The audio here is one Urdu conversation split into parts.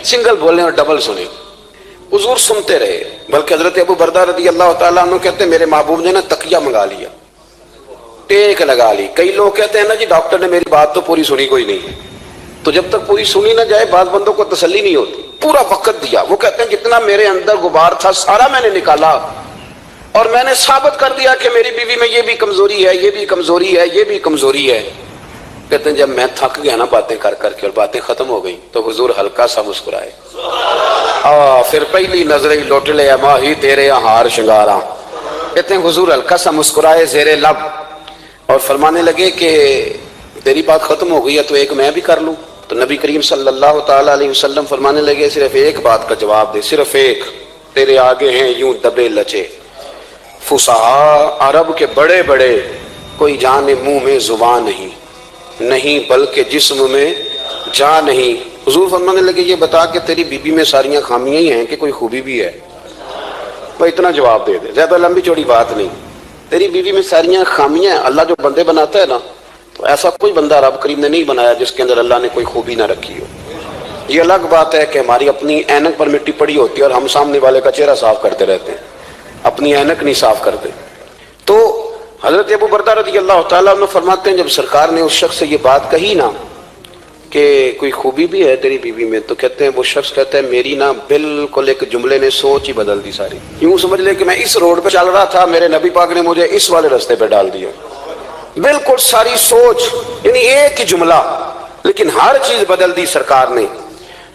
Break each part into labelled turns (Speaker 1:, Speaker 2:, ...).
Speaker 1: سنگل بولیں اور ڈبل سنیں. حضور سنتے رہے. بلکہ حضرت ابو بردہ رضی اللہ تعالیٰ عنہ کہتے ہیں میرے محبوب نے نا تکیہ منگا لیا, ٹیک لگا لی. کئی لوگ کہتے ہیں نا جی ڈاکٹر نے میری بات تو پوری سنی کوئی نہیں. تو جب تک پوری سنی نہ جائے بعض بندوں کو تسلی نہیں ہوتی. پورا وقت دیا. وہ کہتے ہیں جتنا میرے اندر غبار تھا سارا میں نے نکالا اور میں نے ثابت کر دیا کہ میری بیوی میں یہ بھی کمزوری ہے, یہ بھی کمزوری ہے, یہ بھی کمزوری ہے. کہتے ہیں جب میں تھک گیا نا باتیں کر کر کے اور باتیں ختم ہو گئی تو حضور ہلکا سا مسکرائے. پھر پہلی نظریں لوٹ لے ماہی تیرے ہار شنگاراں. کہتے ہیں حضور ہلکا سا مسکرائے زیر لب اور فرمانے لگے کہ تیری بات ختم ہو گئی ہے تو ایک میں بھی کر لوں. تو نبی کریم صلی اللہ تعالیٰ علیہ وسلم فرمانے لگے صرف ایک بات کا جواب دے, صرف ایک. تیرے آگے ہیں یوں دبے لچے فصحا عرب کے بڑے بڑے, کوئی جانے منہ میں زبان نہیں بلکہ جسم میں جان نہیں. حضور فرمانے لگے یہ بتا کہ تیری بیوی میں ساریاں خامیاں ہی ہیں کہ کوئی خوبی بھی ہے؟ بھائی اتنا جواب دے دے, زیادہ لمبی چوڑی بات نہیں. تیری بیوی میں ساریاں خامیاں ہیں. اللہ جو بندے بناتا ہے نا تو ایسا کوئی بندہ رب کریم نے نہیں بنایا جس کے اندر اللہ نے کوئی خوبی نہ رکھی ہو. یہ الگ بات ہے کہ ہماری اپنی اینک پر مٹی پڑی ہوتی ہے اور ہم سامنے والے کا چہرہ صاف کرتے رہتے ہیں, اپنی اینک نہیں صاف کرتے. تو حضرت ابو بردہ رضی اللہ تعالیٰ عنہ فرماتے ہیں جب سرکار نے اس شخص سے یہ بات کہی نا کہ کوئی خوبی بھی ہے تیری بیوی میں, تو کہتے ہیں وہ شخص کہتا ہے میری نا بالکل ایک جملے نے سوچ ہی بدل دی ساری. یوں سمجھ لے کہ میں اس روڈ پہ چل رہا تھا, میرے نبی پاک نے مجھے اس والے راستے پہ ڈال دیا. بالکل ساری سوچ, یعنی ایک ہی جملہ لیکن ہر چیز بدل دی سرکار نے.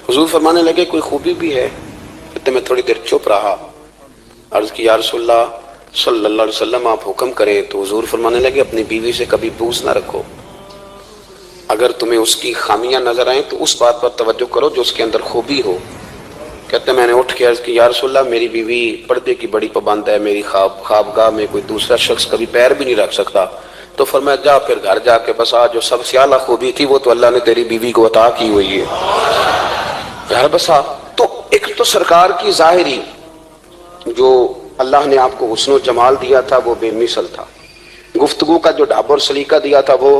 Speaker 1: حضور فرمانے لگے کوئی خوبی بھی ہے؟ کہتے میں تھوڑی دیر چپ رہا, عرض کی یا رسول اللہ صلی اللہ علیہ وسلم آپ حکم کریں. تو حضور فرمانے لگے اپنی بیوی سے کبھی بغض نہ رکھو. اگر تمہیں اس کی خامیاں نظر آئیں تو اس بات پر توجہ کرو جو اس کے اندر خوبی ہو. کہتے میں نے اٹھ کے عرض کی یا رسول اللہ میری بیوی پردے کی بڑی پابند ہے, میری خوابگاہ میں کوئی دوسرا شخص کبھی پیر بھی نہیں رکھ سکتا. تو فرمایا جا پھر گھر جا کے بسا, جو سب سے اعلیٰ خوبی تھی وہ تو اللہ نے تیری بیوی کو عطا کی ہوئی ہے, گھر بسا. تو ایک تو سرکار کی ظاہری جو اللہ نے آپ کو حسن و جمال دیا تھا وہ بے مثل تھا, گفتگو کا جو ڈھاب اور سلیقہ دیا تھا وہ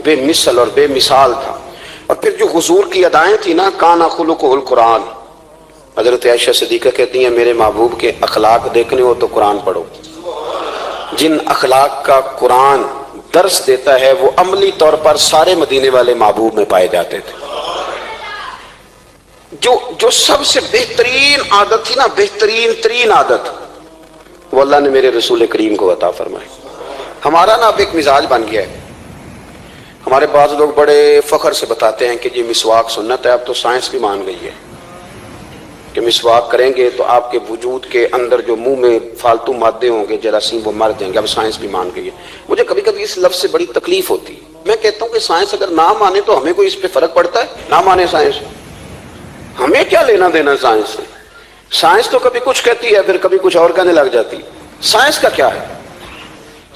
Speaker 1: بے مثل اور بے مثال تھا. اور پھر جو حضور کی ادائیں تھی نا کانا خلقہ القرآن. حضرت عائشہ صدیقہ کہتی ہیں میرے محبوب کے اخلاق دیکھنے ہو تو قرآن پڑھو. جن اخلاق کا قرآن درس دیتا ہے وہ عملی طور پر سارے مدینے والے محبوب میں پائے جاتے تھے. جو سب سے بہترین عادت تھی نا, بہترین ترین عادت, وہ اللہ نے میرے رسول کریم کو عطا فرمائی. ہمارا نا اب ایک مزاج بن گیا ہے. ہمارے بعض لوگ بڑے فخر سے بتاتے ہیں کہ یہ مسواک سنت ہے. اب تو سائنس بھی مان گئی ہے کہ مسواک کریں گے تو آپ کے وجود کے اندر جو منہ میں فالتو مادے ہوں گے جراثیم وہ مر جائیں گے. اب سائنس بھی مان گئی ہے. مجھے کبھی کبھی اس لفظ سے بڑی تکلیف ہوتی ہے. میں کہتا ہوں کہ سائنس اگر نہ مانے تو ہمیں کوئی اس پہ فرق پڑتا ہے؟ نہ مانے سائنس, ہمیں کیا لینا دینا سائنس سے؟ سائنس تو کبھی کچھ کہتی ہے پھر کبھی کچھ اور کہنے لگ جاتی. سائنس کا کیا ہے؟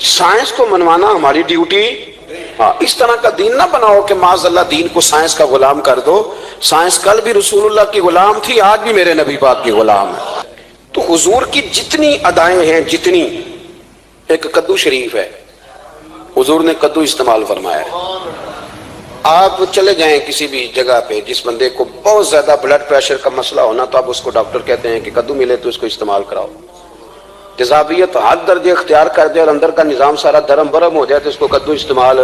Speaker 1: سائنس کو منوانا ہماری ڈیوٹی. ہاں, اس طرح کا دین نہ بناؤ کہ معاذ اللہ دین کو سائنس کا غلام کر دو. سائنس کل بھی رسول اللہ کی غلام تھی, آج بھی میرے نبی پاک کی غلام ہے. تو حضور کی جتنی ادائیں ہیں, جتنی, ایک کدو شریف ہے, حضور نے کدو استعمال فرمایا ہے. آپ چلے جائیں کسی بھی جگہ پہ, جس بندے کو بہت زیادہ بلڈ پریشر کا مسئلہ ہونا تو آپ اس کو ڈاکٹر کہتے ہیں کہ کدو ملے تو اس کو استعمال کراؤ. تیزابیت حد درجے اختیار کر دے اور اندر کا نظام سارا درم برم ہو جائے تو اس کو کدو استعمال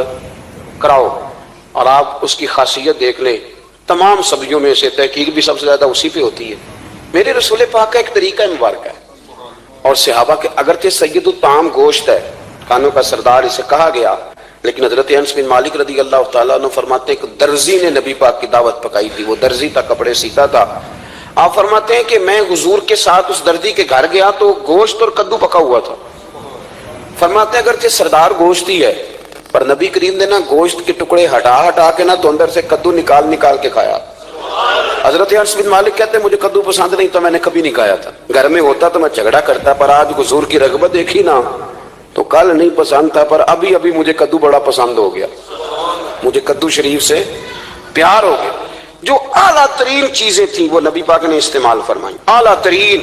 Speaker 1: کراؤ. اور آپ اس کی خاصیت دیکھ لیں, تمام سبزیوں میں سے تحقیق بھی سب سے زیادہ اسی پہ ہوتی ہے. میرے رسول پاک کا ایک طریقہ مبارک ہے. اور صحابہ کے اگرچہ سید الطعام گوشت ہے, کانوں کا سردار اسے کہا گیا, لیکن حضرت انس بن مالک رضی اللہ تعالیٰ عنہ فرماتے ہیں کہ درزی نے نبی پاک کی دعوت پکائی تھی. وہ درزی تھا, کپڑے سیتا تھا. آپ فرماتے ہیں کہ میں حضور کے ساتھ اس درزی کے گھر گیا تو گوشت اور کدو پکا ہوا تھا. فرماتے ہیں اگرچہ سردار گوشت ہی ہے پر نبی کریم نے نا گوشت کے ٹکڑے ہٹا کے نا تو اندر سے کدو نکال کے کھایا. حضرت انس بن مالک کہتے ہیں مجھے کدو پسند نہیں تو میں نے کبھی نہیں کھایا تھا. گھر میں ہوتا تو میں جھگڑا کرتا, پر آج حضور کی رغبت دیکھی نا تو کل نہیں پسند تھا پر ابھی مجھے کدو بڑا پسند ہو گیا. مجھے کدو شریف سے پیار ہو گیا. جو اعلیٰ ترین چیزیں تھیں وہ نبی پاک نے استعمال فرمائی, اعلیٰ ترین.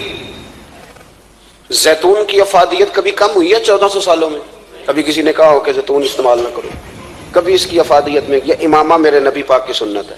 Speaker 1: زیتون کی افادیت کبھی کم ہوئی ہے 1400 سالوں میں؟ کبھی کسی نے کہا ہو کہ زیتون استعمال نہ کرو؟ کبھی اس کی افادیت میں, یہ امامہ میرے نبی پاک کی سنت ہے.